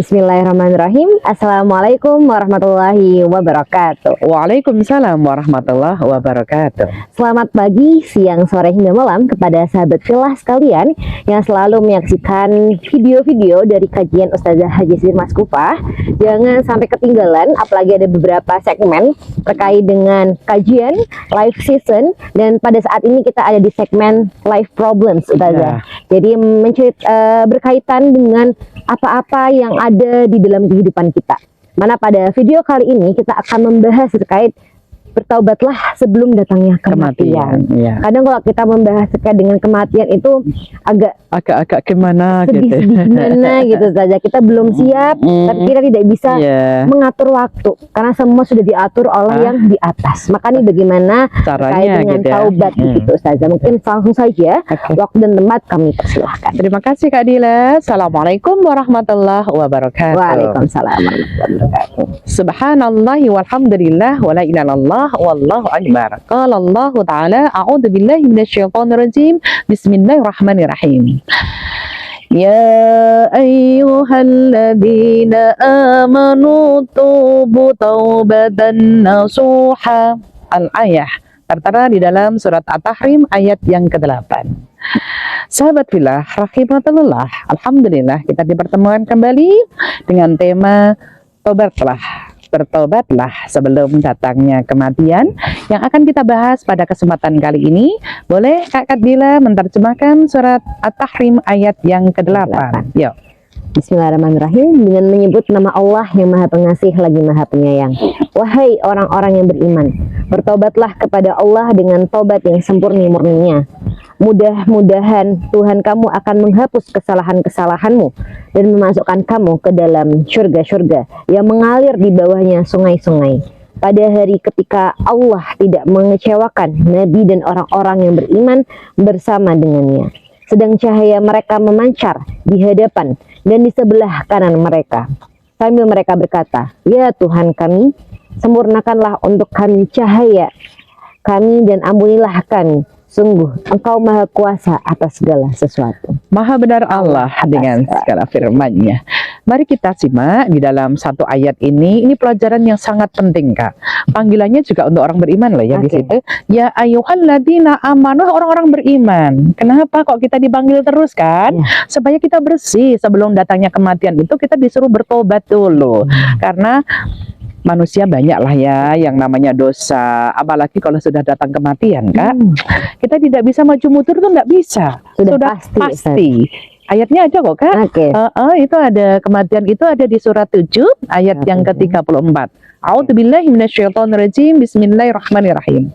Bismillahirrahmanirrahim. Assalamualaikum warahmatullahi wabarakatuh. Waalaikumsalam warahmatullahi wabarakatuh. Selamat pagi, siang, sore, hingga malam kepada sahabat kelas kalian yang selalu menyaksikan video-video dari kajian Ustazah Haji Siti Maskufah. Jangan sampai ketinggalan, apalagi ada beberapa segmen terkait dengan kajian live season, dan pada saat ini kita ada di segmen live problems, Ustazah. Jadi berkaitan dengan apa-apa yang ada di dalam kehidupan kita. Mana pada video kali ini kita akan membahas terkait bertaubatlah sebelum datangnya kematian. Ya. Kadang kalau kita membahas terkait dengan kematian itu agak gimana sedih, gitu. Gimana gitu saja. Kita belum siap, tapi kita tidak bisa mengatur waktu karena semua sudah diatur oleh yang di atas. Makanya bagaimana terkait dengan gitu taubat gitu saja. Mungkin langsung saja waktu dan tempat kami persilahkan. Terima kasih Kak Dila. Assalamualaikum warahmatullahi wabarakatuh. Waalaikumsalam warahmatullahi wabarakatuh. Subhanallah walhamdulillah wala ilaha illallah wallahu akbar. Qala Allah Ta'ala a'udzu billahi minasyaitonir rajim. Bismillahirrahmanirrahim. Ya ayyuhalladzina amanu tubu taubatan nasuha. Al-ayah tertera di dalam surat At-Tahrim ayat yang ke-8. Sahabat fillah rahimatullah, alhamdulillah kita dipertemukan kembali dengan tema tobatlah. Bertobatlah sebelum datangnya kematian yang akan kita bahas pada kesempatan kali ini. Boleh Kak Dila menerjemahkan surat At-Tahrim ayat yang ke-8? Yuk. Bismillahirrahmanirrahim. Dengan menyebut nama Allah yang Maha Pengasih lagi Maha Penyayang. Wahai orang-orang yang beriman, bertobatlah kepada Allah dengan tobat yang sempurna-murninya. Mudah-mudahan Tuhan kamu akan menghapus kesalahan-kesalahanmu dan memasukkan kamu ke dalam surga-surga yang mengalir di bawahnya sungai-sungai. Pada hari ketika Allah tidak mengecewakan Nabi dan orang-orang yang beriman bersama dengannya. Sedang cahaya mereka memancar di hadapan dan di sebelah kanan mereka. Sambil mereka berkata, "Ya Tuhan kami, sempurnakanlah untuk kami cahaya kami dan ampunilah kami. Sungguh Engkau Maha Kuasa atas segala sesuatu." Maha benar Allah dengan segala firman-Nya. Mari kita simak di dalam satu ayat ini pelajaran yang sangat penting, Kak. Panggilannya juga untuk orang beriman loh ya di situ. Ya ayyuhalladzina amanu, orang-orang beriman. Kenapa kok kita dipanggil terus kan? Supaya kita bersih sebelum datangnya kematian itu kita disuruh bertobat dulu. Karena manusia banyak lah ya yang namanya dosa, apalagi kalau sudah datang kematian, Kak. Kita tidak bisa maju mundur tuh nggak bisa. Sudah pasti. Ayatnya ada kok, Kak. Itu ada, kematian itu ada di surat 7 ayat yang ke-34. A'udzubillahi minasyaitonirrajim. Bismillahirrahmanirrahim.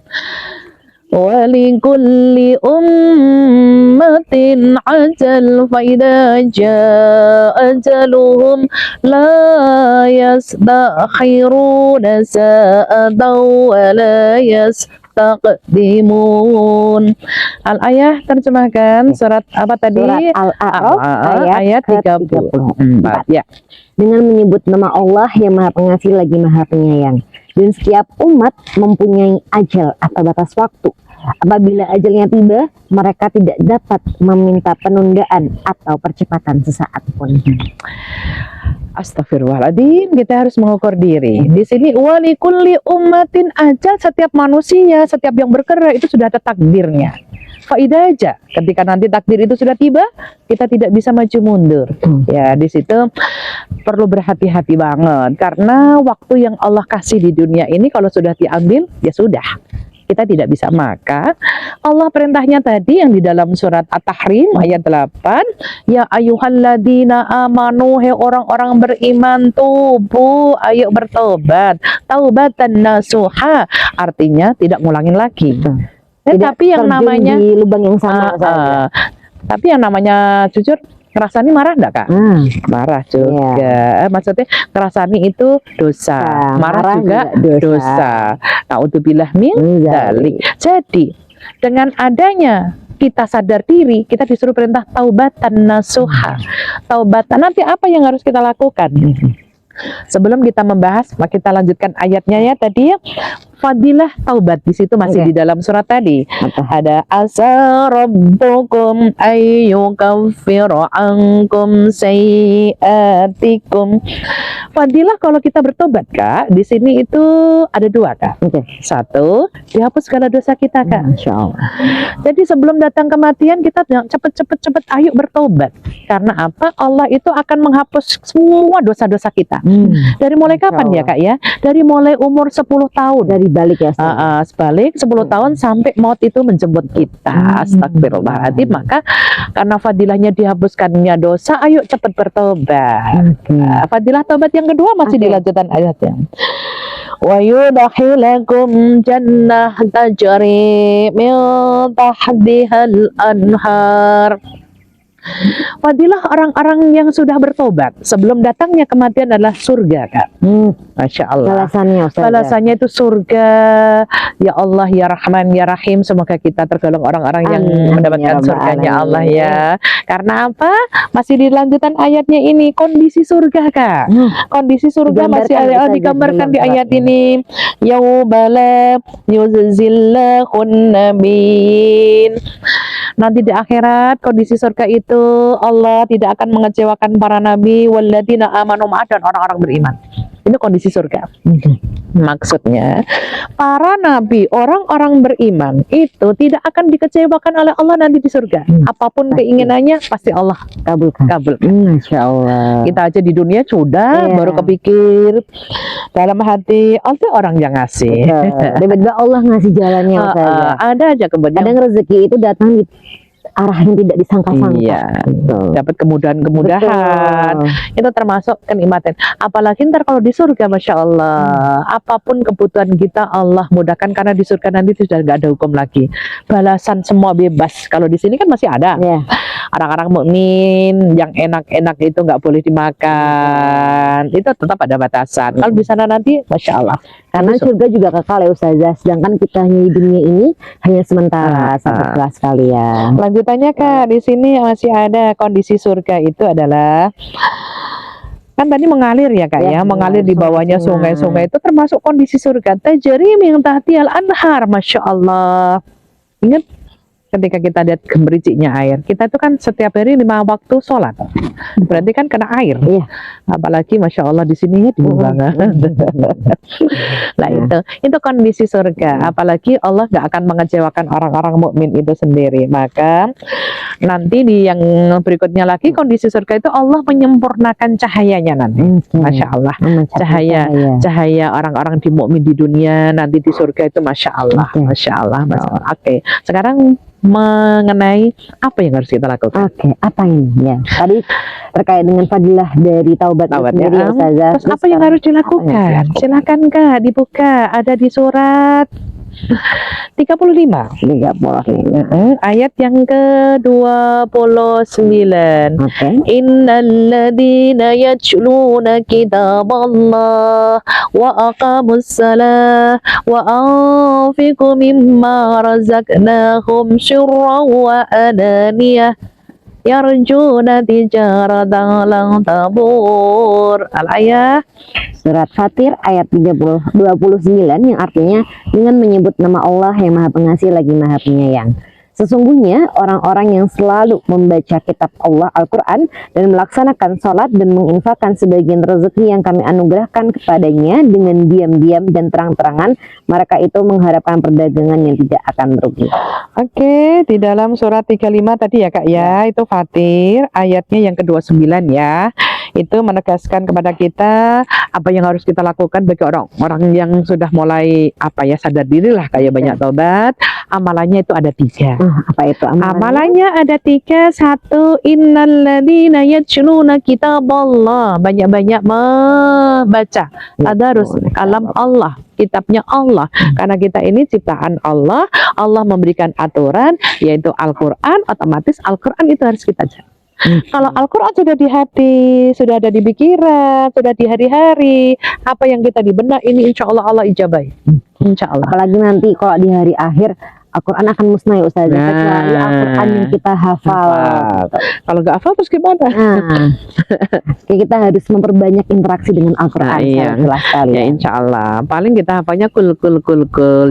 Wa likulli ummatin ajal fa idza jaa ajaluhum la yastakhiruna sa'atan wa la taqdimun. Al-ayah terjemahkan surat apa tadi? Surat Al-A'raf ayat 34. Ya. Dengan menyebut nama Allah yang Maha Pengasih lagi Maha Penyayang. Dan setiap umat mempunyai ajal atau batas waktu. Apabila ajalnya tiba, mereka tidak dapat meminta penundaan atau percepatan sesaat pun. Astagfirullahaladzim, kita harus mengukur diri. Di sini walikulli ummatin ajal, setiap manusia, setiap yang bergerak itu sudah ada takdirnya. Faidah aja, ketika nanti takdir itu sudah tiba, kita tidak bisa maju mundur. Ya, di situ perlu berhati-hati banget karena waktu yang Allah kasih di dunia ini kalau sudah diambil, ya sudah. Kita tidak bisa. Maka Allah perintahnya tadi yang di dalam surat At-Tahrim ayat 8, ya ayyuhalladzina amanu, he orang-orang beriman, tubu, ayo bertobat, taubatan nasuha, artinya tidak ngulangin lagi. Tapi yang namanya di lubang yang sama saja. Tapi yang namanya jujur, ngerasani marah enggak, Kak? Marah juga. Maksudnya ngerasani itu dosa. Marah juga dosa. Naudzubillah min dzalik. Jadi, dengan adanya kita sadar diri, kita disuruh perintah taubatan nasuha. Taubatan, nanti apa yang harus kita lakukan? Sebelum kita membahas, kita lanjutkan ayatnya ya tadi ya. fadilah taubat di situ masih Oke. di dalam surat tadi. Apa? Ada asa rabbukum ayyukaffiru ankum sayiatikum. Fadilah kalau kita bertobat Kak, di sini itu ada dua Kak. Oke. Satu, dihapus segala dosa kita Kak. Masya Allah. Jadi sebelum datang kematian kita cepet ayo bertobat. Karena apa? Allah itu akan menghapus semua dosa-dosa kita. Dari mulai Masya kapan ya Allah. Kak ya? Dari mulai umur 10 tahun. Dari balik ya Ustaz. Sebalik 10 tahun sampai maut itu menjemput kita. Astagfirullahaladzim. Maka karena fadilahnya dihapuskannya dosa, ayo cepat bertobat. Oke. Fadilah tobat yang kedua masih Oke. dilanjutkan ayatnya. Wa yudkhilakum jannah tajri min tahtihal anhar. Fadilah orang-orang yang sudah bertobat sebelum datangnya kematian adalah surga Kak. Masya Allah. Balasannya Ustaz. Balasannya itu surga. Ya Allah ya Rahman ya Rahim, semoga kita tergolong orang-orang yang Amin, ya mendapatkan Rabbal surganya Alamin. Allah ya. Karena apa? Masih dilanjutkan ayatnya ini kondisi surga Kak. Kondisi surga masih Digambarkan ada Ustaz, digambarkan di dalam ayat surat ini. Yaubala yuzillahun nabiyyin. Nanti di akhirat kondisi surga itu Allah tidak akan mengecewakan para nabi walladzina amanu ma'ah, dan orang-orang beriman. Ini kondisi surga. Maksudnya para nabi, orang-orang beriman itu tidak akan dikecewakan oleh Allah nanti di surga. Apapun Pasti. keinginannya pasti Allah Kabulkan. kabul. Masya Allah. Kita aja di dunia sudah Iya. baru kepikir dalam hati Allah orang yang ngasih. Tiba-tiba Allah ngasih jalannya Ustaz. Ada aja kemudian Kadang rezeki itu datang di arah yang tidak disangka-sangka. Iya. Betul. dapat kemudahan-kemudahan. Betul. Itu termasuk kenikmatan. Apalagi ntar kalau di surga, Masya Allah, apapun kebutuhan kita Allah mudahkan, karena di surga nanti sudah nggak ada hukum lagi. Balasan semua bebas. Kalau di sini kan masih ada. Iya. Orang-orang mukmin yang enak-enak itu nggak boleh dimakan. Itu tetap ada batasan. Kalau di sana nanti, Masya Allah. Karena surga juga kekal ya Ustazah. Sedangkan kita di dunia ini hanya sementara. Sahabat kelas kalian. Lanjutannya Kak, di sini masih ada kondisi surga itu adalah, kan tadi mengalir ya Kak Ya, ya, mengalir di bawahnya sungai-sungai, itu termasuk kondisi surga. Tajri min tahtihal anhar, Masya Allah. Ingat ketika kita lihat gemericiknya air, kita itu kan setiap hari 5 waktu sholat, berarti kan kena air. Iya. Apalagi Masya Allah di sini ya dingin banget. Nah itu kondisi surga. Apalagi Allah nggak akan mengecewakan orang-orang mukmin itu sendiri. Maka nanti di yang berikutnya lagi, kondisi surga itu Allah menyempurnakan cahayanya nanti. Masya Allah. Cahaya orang-orang di mukmin di dunia, nanti di surga itu Masya Allah. Masya Allah. Masya Allah. Oke. Sekarang mengenai apa yang harus kita lakukan. Oke, apa ini ya? Tadi terkait dengan fadilah dari taubat itu sendiri ya Ustazah. Terus apa yang harus dilakukan? Silakan Kak, dibuka. Ada di surat 35. Ayat yang ke-29. Oke. Innalladzina yajluna kitaballah wa aqamus salah wa anfiqu mimma razaqnahum syurran wa adaniyah yarjuna tijaratan lan tabur. Al-ayah Surat Fatir ayat 29 yang artinya dengan menyebut nama Allah yang Maha Pengasih lagi Maha Penyayang. Sesungguhnya orang-orang yang selalu membaca kitab Allah Al-Quran dan melaksanakan sholat dan menginfakkan sebagian rezeki yang kami anugerahkan kepadanya dengan diam-diam dan terang-terangan, mereka itu mengharapkan perdagangan yang tidak akan merugi. Oke, di dalam surat 35 tadi ya Kak ya, itu Fatir ayatnya yang ke-29 ya. Itu menegaskan kepada kita apa yang harus kita lakukan bagi orang-orang yang sudah mulai sadar diri lah, kayak banyak tobat. Amalannya itu ada 3. Apa itu Amalannya ada 3. 1, innalladzina yajluna kitaballah, banyak-banyak membaca tadarus kalam Allah, kitabnya Allah. Karena kita ini ciptaan Allah, Allah memberikan aturan yaitu Al-Quran, otomatis Al-Quran itu harus kita jaga. Kalau Al-Quran sudah di hati, sudah ada di pikiran, sudah di hari-hari, apa yang kita di benak ini insya Allah Allah ijabai. Insya Allah. Apalagi nanti kalau di hari akhir Al-Quran akan musnah ya Ustazah, Nah. kecuali Al-Quran yang kita hafal. Kalau nggak hafal terus gimana? Nah, kayak kita harus memperbanyak interaksi dengan Al-Quran. Nah, iya. Jelas sekali. Ya insya Allah. Paling kita hafalnya kul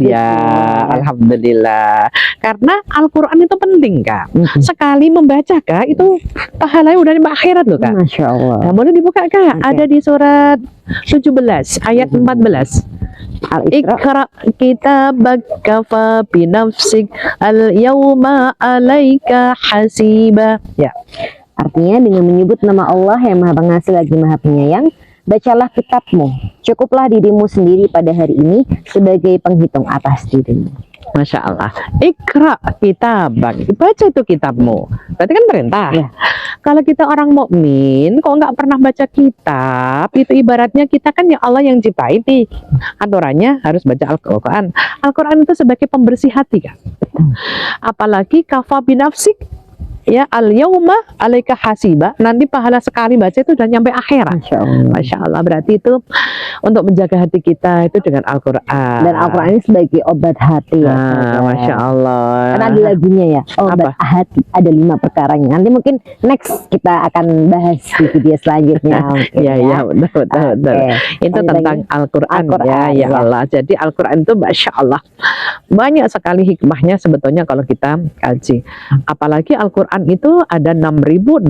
ya. Betul. Alhamdulillah. Karena Al-Quran itu penting Kak. Mhm. Sekali membaca Kak itu pahalanya udah di akhirat loh Kak. Masya Allah. Nah, boleh dibuka Kak. Oke. Ada di surat 17 ayat 14. Al-Isra. Ikra kitabak kafa binafsik al-yawma alaika hasiba. Ya. Artinya dengan menyebut nama Allah yang Maha Pengasih lagi Maha Penyayang, bacalah kitabmu. Cukuplah dirimu sendiri pada hari ini sebagai penghitung atas dirimu. Masya Allah. Ikra kitabak, baca itu kitabmu. Berarti kan perintah. Ya. Kalau kita orang mukmin, kok nggak pernah baca kitab, itu ibaratnya kita kan ya Allah yang ciptain nih. Aturannya harus baca Al-Quran. Al-Quran itu sebagai pembersih hati kan. Apalagi kafa binafsik, ya al-yawma alaika hasiba, nanti pahala sekali baca itu udah nyampe akhirat. Masya Allah. Masya Allah, berarti itu untuk menjaga hati kita itu dengan Al-Quran. Dan Al-Quran ini sebagai obat hati ya. Nah, Ustazah. Masya Allah. Karena ada lagunya ya, obat hati ada 5 perkaranya. Nanti mungkin next kita akan bahas di video selanjutnya. mungkin Iya, iya, betul, betul, betul. Oke. Itu Lanjut tentang lagi. Al-Quran Al-Quran, ya, ya ya. Allah. Jadi Al-Quran itu Masya Allah banyak sekali hikmahnya sebetulnya kalau kita kaji. Apalagi Al-Quran itu ada 6.666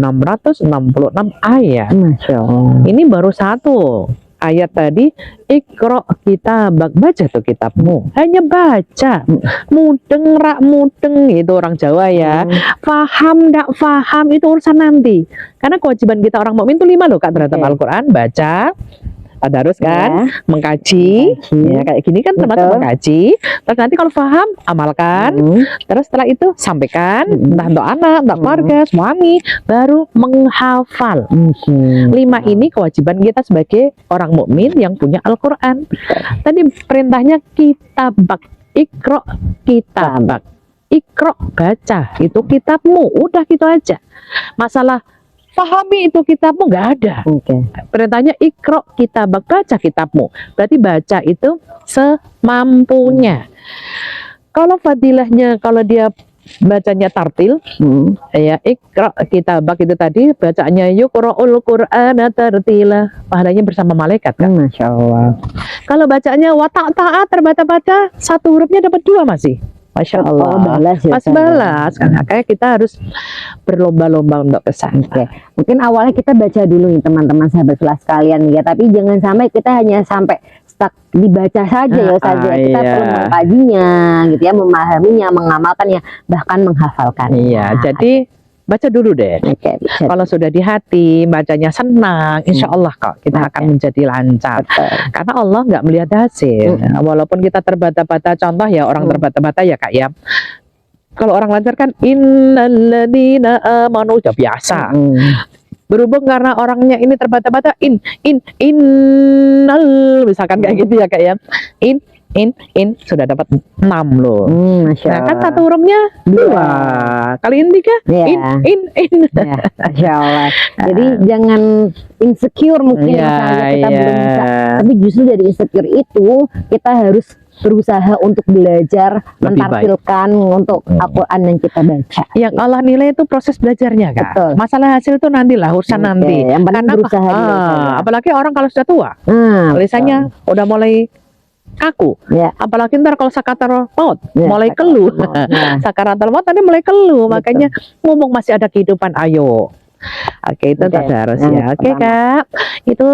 ayat. Masya Allah. Ini baru satu ayat tadi. Ikra kitabak, baca tuh kitabmu. Hanya baca. Mudeng rak mudeng, itu orang Jawa ya. Faham ndak faham itu urusan nanti. Karena kewajiban kita orang mukmin itu 5 loh Kak terhadap Oke. Al-Quran. Baca, tadarus kan, Ya. mengkaji, Mengkaji. ya kayak gini kan termasuk Betul. mengkaji. Terus nanti kalau paham, amalkan. Terus setelah itu sampaikan, entah untuk anak, untuk keluarga, suami, baru menghafal. 5 ini kewajiban kita sebagai orang mukmin yang punya Al-Quran. Tadi perintahnya kitabak, ikro kitabak, ikro baca, itu kitabmu, udah gitu aja. Masalah pahami itu kitabmu nggak ada. Oke. Perintahnya ikro kitabak, baca kitabmu. Berarti baca itu semampunya. Kalau fadilahnya, kalau dia bacanya tartil, ya ikra kitabak itu tadi bacaannya yuqra'ul qur'ana tartila, pahalanya bersama malaikat kan. Masya Allah. Kalau bacaannya wa ta'at terbata-bata, satu hurufnya dapat 2 masih. Masya Oh, Allah. balas ya, Masih Ustazah. balas kan. Makanya kita harus berlomba-lomba untuk kesana. Oke, mungkin awalnya kita baca dulu nih teman-teman sahabat kelas sekalian ya, tapi jangan sampai kita hanya sampai stuck dibaca saja ya saja. Kita iya. perlu mengkajinya gitu ya, memahaminya, mengamalkannya, bahkan menghafalkan. Iya, jadi baca dulu deh. Oke, bisa. Kalau sudah di hati, bacanya senang, insya Allah kok kita Oke. akan menjadi lancar. Betul. Karena Allah nggak melihat hasil. Walaupun kita terbata-bata, contoh ya orang terbata-bata ya Kak ya. Kalau orang lancar kan innalladzina amanu udah biasa. Berhubung karena orangnya ini terbata-bata innal misalkan kayak gitu ya Kak ya. In sudah dapat 6 loh. Masya Nah kan Allah. satu hurufnya 2. Kaliin 3 Iya. in. Ya, Masya Allah. Jadi jangan insecure mungkin Iya, misalnya kita belum iya. bisa, tapi justru dari insecure itu kita harus berusaha untuk belajar, Lebih mentartilkan untuk Al-Quran yang kita baca. Yang Allah nilai itu proses belajarnya Kak. Betul. Masalah hasil itu nantilah urusan Oke, nanti. yang penting Karena berusaha dulu saja. apalagi orang kalau sudah tua, Nah, tulisannya udah mulai kaku. ya, Apalagi ntar kalau sakaratul maut Ya, mulai sakaratul keluh. maut, ya. Sakaratul maut tadi mulai keluh. Makanya ngomong masih ada kehidupan, ayo. Oke, itu Oke, tadarus yang ya. Oke pertama. Kak, itu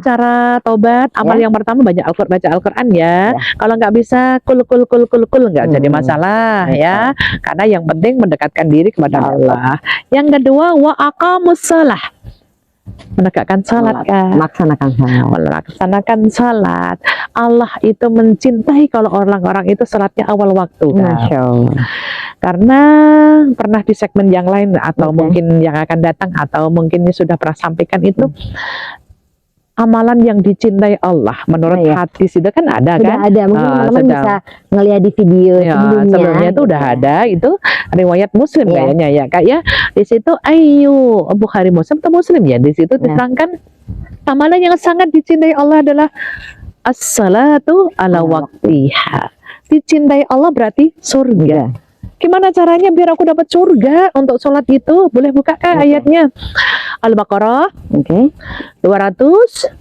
cara tobat. Amal Ya. yang pertama baca Al-Quran ya. Kalau nggak bisa kul nggak jadi masalah ya. Karena yang penting mendekatkan diri kepada Allah. Yang kedua wa aqamus shalah. Menegakkan salat Kak. Melaksanakan salat. Melaksanakan salat. Allah itu mencintai kalau orang-orang itu salatnya awal waktu Kak. Masya Allah. Karena pernah di segmen yang lain atau Oke. mungkin yang akan datang atau mungkin sudah pernah sampaikan itu amalan yang dicintai Allah menurut Iya. hadis itu kan ada Sudah kan? ada, mungkin teman-teman sedang- bisa ngelihat di video Ya, sebelumnya. sebelumnya itu udah gitu. ada itu riwayat Muslim Iya. kayaknya ya Kak ya. Di situ Bukhari Muslim atau Muslim ya. Di situ diterangkan amalan yang sangat dicintai Allah adalah as-salatu ala Ala waktiha. Dicintai Allah berarti surga. Gimana caranya biar aku dapat surga untuk sholat itu? Boleh buka Kak ayatnya? Al-Baqarah 238.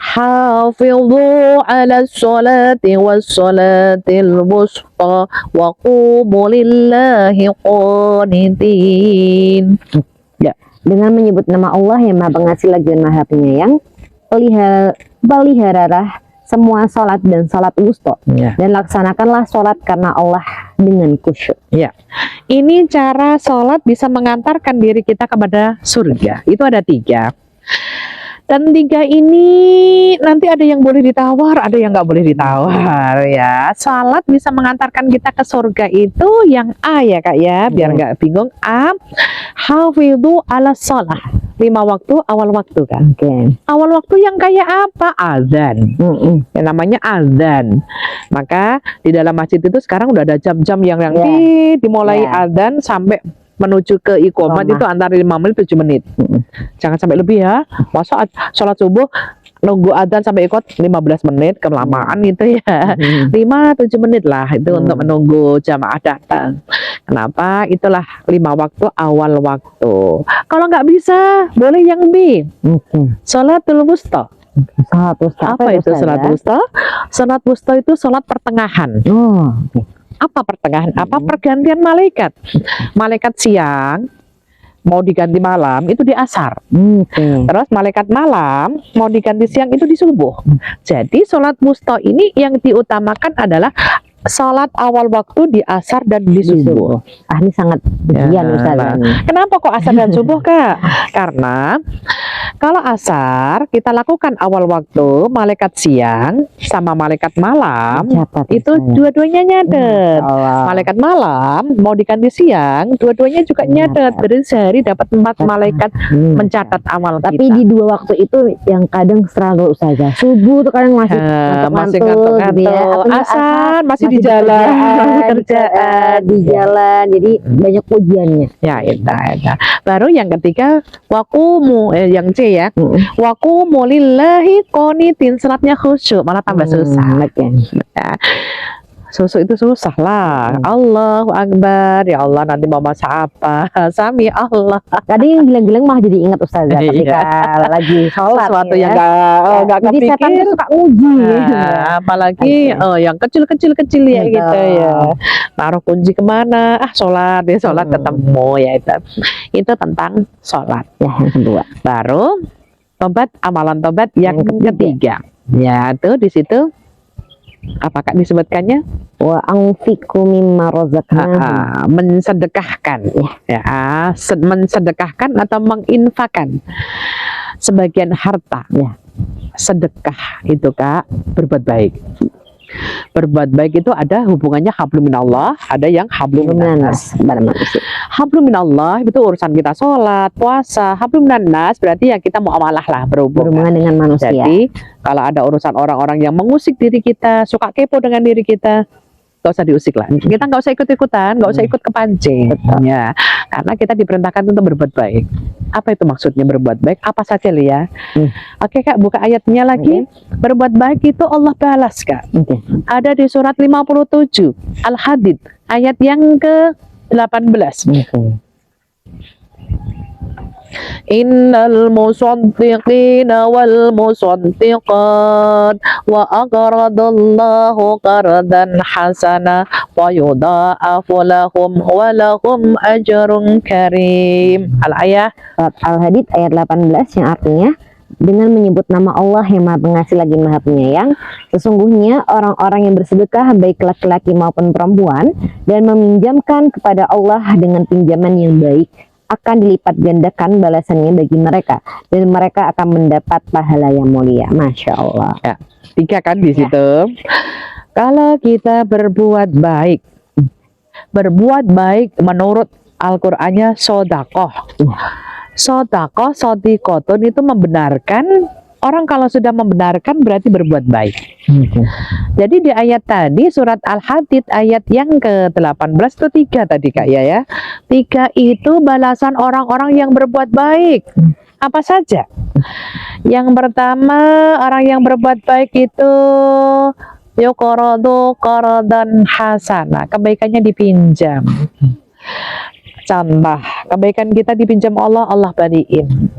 Hafidhu ala sholati was sholatil wusta wa qumu lillahi qanitin. Ya, Dengan menyebut nama Allah yang Maha Pengasih lagi dan Maha Penyayang, peliharalah semua sholat dan sholat wusta, ya. dan laksanakanlah sholat karena Allah dengan khusyuk. Ya, ini cara sholat bisa mengantarkan diri kita kepada surga. Itu ada 3. Dan 3 ini nanti ada yang boleh ditawar, ada yang nggak boleh ditawar ya. Sholat bisa mengantarkan kita ke surga itu yang A ya Kak ya, biar nggak bingung. A, hafidhu ala sholah. 5 waktu, awal waktu kan. Awal waktu yang kayak apa? Azan. Yang namanya azan. Maka di dalam masjid itu sekarang udah ada jam-jam yang dimulai azan sampai menuju ke iqomat itu antara 5 menit 7 menit. Jangan sampai lebih ya. Masa sholat subuh nunggu adzan sampai ikut 15 menit, kelamaan itu ya. 5-7 menit lah itu untuk menunggu jamaah datang. Kenapa? Itulah 5 waktu, awal waktu. Kalau nggak bisa, boleh yang B. Sholatul wusta. Apa itu sholat wusta? Sholat wusta itu sholat pertengahan. Apa pertengahan? Apa pergantian malaikat? Malaikat siang mau diganti malam itu di asar. Terus malaikat malam mau diganti siang itu di subuh. Jadi sholat wusta ini yang diutamakan adalah sholat awal waktu di asar dan di subuh. Ini sangat ujian Ustazah. Kenapa kok asar dan subuh Kak? Karena kalau asar kita lakukan awal waktu, malaikat siang sama malaikat malam itu dua-duanya nyadet. Malaikat malam mau diganti siang, dua-duanya juga nyadet. Berarti sehari dapat 4 malaikat mencatat amal kita. Tapi di 2 waktu itu yang kadang struggle Ustazah. Subuh tuh kadang masih ngantuk-ngantuk gitu ya. Asar masih di jalan, kerjaan di jalan, jadi banyak ujiannya. Ya, itu. Baru yang ketiga waqumu, yang C ya. Waqumu lillahi qanitin, salatnya khusyuk, malah tambah susah. Ya. Susu itu susah lah. Allahu Akbar, ya Allah nanti mau masak apa? Sami Allah. Kadang yang gilang-gilang malah jadi ingat Ustazah ketika lagi sholat. Sesuatu ya. yang nggak Jadi kepikir. setan tuh suka uji. Apalagi yang kecil-kecil ya gitu ya. Taruh kunci kemana? Sholat ya, sholat ketemu ya itu. Itu tentang sholat. Ya, yang kedua. Baru tobat, amalan tobat yang ketiga. Ya, tuh di situ apakah disebutkannya? Wa anfiqu mimma razaqnakum. Mensedekahkan mensedekahkan atau menginfakkan sebagian harta ya. Sedekah itu Kak, berbuat baik. Berbuat baik itu ada hubungannya hablum minallah, ada yang hablum minannas. Hablum minallah itu urusan kita sholat, puasa. Hablum minannas berarti ya kita muamalah lah, berhubungan dengan manusia. Jadi kalau ada urusan orang-orang yang mengusik diri kita, suka kepo dengan diri kita, gak usah diusik lah. Kita gak usah ikut-ikutan, gak usah ikut kepancing. Ya, karena kita diperintahkan untuk berbuat baik. Apa itu maksudnya berbuat baik? Apa saja Lia? Oke Kak, buka ayatnya lagi. Berbuat baik itu Allah balas Kak. Ada di surat 57 Al-Hadid ayat yang ke-18. Innal musaddiqina wal musaddiqat wa aqradallahu qardan hasana wa yudha'afu lahum wa lahum ajrun karim. Al-ayah Al-Hadid ayat 18 yang artinya dengan menyebut nama Allah yang Maha Pengasih lagi Maha Penyayang, sesungguhnya orang-orang yang bersedekah baik laki-laki maupun perempuan dan meminjamkan kepada Allah dengan pinjaman yang baik akan dilipat gandakan balasannya bagi mereka dan mereka akan mendapat pahala yang mulia. Masya Allah. Ya, 3 kan di situ. Kalau kita berbuat baik menurut Al-Qur'annya sodakoh. Sodakoh, sodikotun itu membenarkan. Orang kalau sudah membenarkan berarti berbuat baik. Jadi di ayat tadi surat Al-Hadid ayat yang ke-18 itu 3 tadi Kak ya. 3 itu balasan orang-orang yang berbuat baik. Apa saja? Yang pertama, orang yang berbuat baik itu yuqradu qardan hasana, kebaikannya dipinjam. Contoh, kebaikan kita dipinjam Allah, Allah balikin.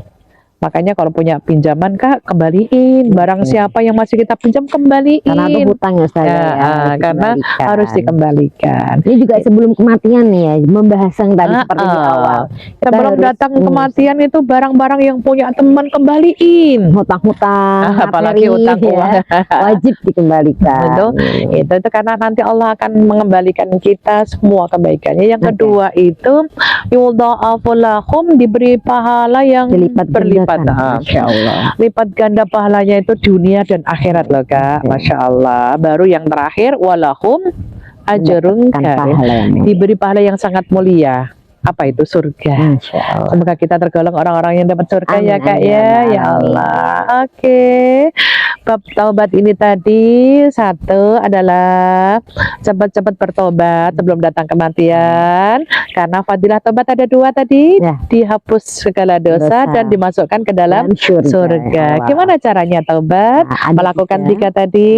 Makanya kalau punya pinjaman Kak, kembaliin. Barang siapa yang masih kita pinjam, kembaliin. Karena itu hutang ya Ustazah, Ya, harus karena dikembalikan. harus dikembalikan. Ini juga sebelum kematian nih ya, membahas yang tadi seperti di awal. Kita Sebelum harus datang kematian itu barang-barang yang punya teman kembaliin. hutang-hutang, Apalagi materi, hutang uang. ya, wajib dikembalikan. Itu karena nanti Allah akan mengembalikan kita semua kebaikannya. Yang kedua itu yudha'afu lahum, diberi pahala yang berlipat. Masya Allah. Lipat ganda pahalanya itu dunia dan akhirat loh Kak. Masya Allah. Baru yang terakhir walahum ajrun Mendapatkan karim, pahala yang mulia. diberi pahala yang sangat mulia. Apa itu? Surga. Masya Allah. Semoga kita tergolong orang-orang yang dapat surga Amin, ya Kak amin, ya. amin. Ya Allah. Oke. Bab taubat ini tadi satu adalah cepat-cepat bertobat sebelum datang kematian. Karena fadilah tobat ada dua tadi, Ya. dihapus segala dosa Dosa. dan dimasukkan ke dalam Dan surga. ya Allah. Gimana caranya taubat? Nah, ada Melakukan tiga. 3 tadi,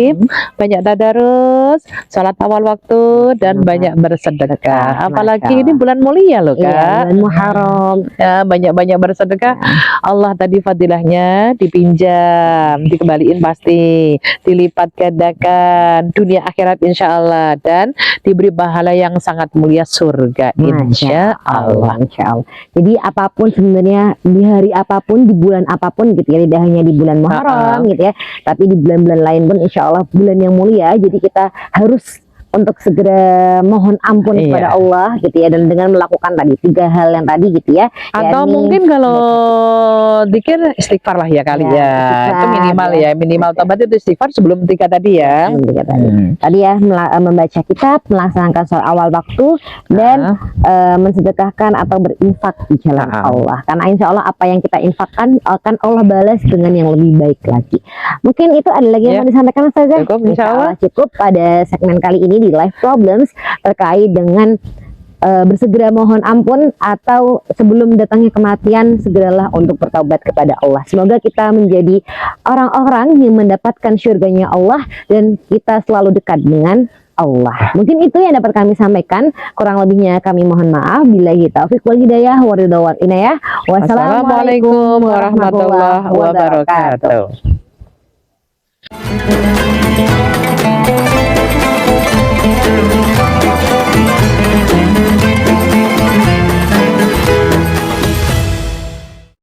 banyak tadarus, salat awal waktu, dan banyak Masya bersedekah. Apalagi Allah. ini bulan mulia loh Iya, Kak. bulan Muharram. Ya, banyak-banyak bersedekah. Allah tadi fadilahnya dipinjam, dikembaliin pasti, dilipat gandakan dunia akhirat insya Allah, dan diberi pahala yang sangat mulia surga insya Allah. Masya Allah. Jadi apapun sebenarnya di hari apapun, di bulan apapun gitu ya, tidak hanya di bulan Muharram gitu ya, tapi di bulan-bulan lain pun insya Allah bulan yang mulia. Jadi kita harus untuk segera mohon ampun Iya. kepada Allah gitu ya, dan dengan melakukan tadi 3 hal yang tadi gitu ya. Atau yakni mungkin kalau dikir istighfar lah ya kali Ya, ya. Itu istighfar, minimal ya. ya. Minimal tobat itu istighfar sebelum 3 tadi ya. sebelum tiga tadi. Tadi ya membaca kitab, melaksanakan sholat awal waktu, dan mensedekahkan atau berinfak di jalan Allah. Karena insya Allah apa yang kita infakkan akan Allah balas dengan yang lebih baik lagi. Mungkin itu ada lagi yang Ya. mau disampaikan Ustazah? Cukup, insya Allah. Cukup pada segmen kali ini di Life Problems terkait dengan bersegera mohon ampun atau sebelum datangnya kematian segeralah untuk bertaubat kepada Allah. Semoga kita menjadi orang-orang yang mendapatkan syurganya Allah dan kita selalu dekat dengan Allah. Mungkin itu yang dapat kami sampaikan. Kurang lebihnya kami mohon maaf. Billahi taufiq wal hidayah wa ridha wal inayah. Wassalamualaikum warahmatullahi wabarakatuh.